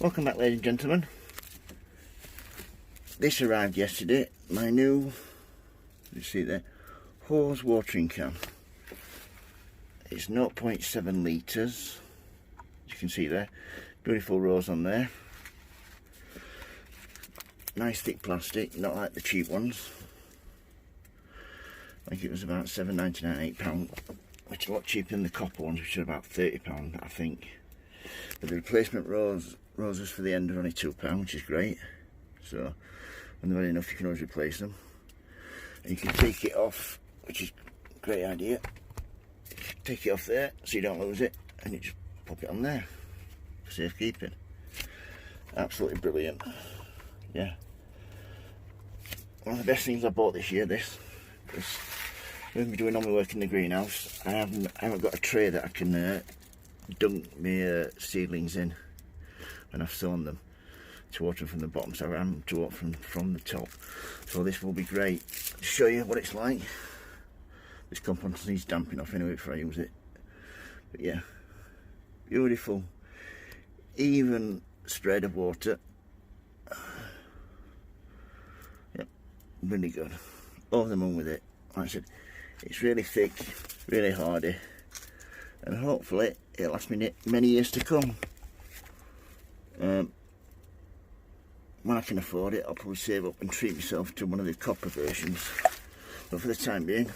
Welcome back, ladies and gentlemen. This arrived yesterday, my new, you see there, Haws watering can. It's 0.7 litres, you can see there, beautiful rose on there. Nice thick plastic, not like the cheap ones. I think it was about £7.99, £8, which is a lot cheaper than the copper ones, which are about £30, I think. But the replacement roses for the end are only £2, which is great. So when they're had enough, you can always replace them. And you can take it off, which is a great idea. Take it off there so you don't lose it, and you just pop it on there for safekeeping. Absolutely brilliant. Yeah. One of the best things I bought this year, this. Because with me doing all my work in the greenhouse, I haven't got a tray that I can dunk my seedlings in when I've sown them to water them from the bottom, so I am to water from the top. So this will be great to show you what it's like. This compost needs damping off anyway before I use it. But yeah, beautiful, even spread of water. Yep, really good. Over the moon with it. Like I said, it's really thick, really hardy, and hopefully it'll last me many years to come. When I can afford it, I'll probably save up and treat myself to one of the copper versions. But for the time being,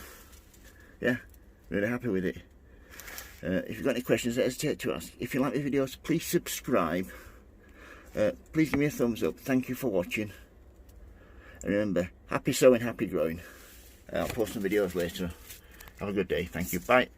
yeah, really happy with it. If you've got any questions, don't hesitate to ask. If you like the videos, please subscribe. Please give me a thumbs up. Thank you for watching. And remember, happy sowing, happy growing. I'll post some videos later. Have a good day. Thank you. Bye.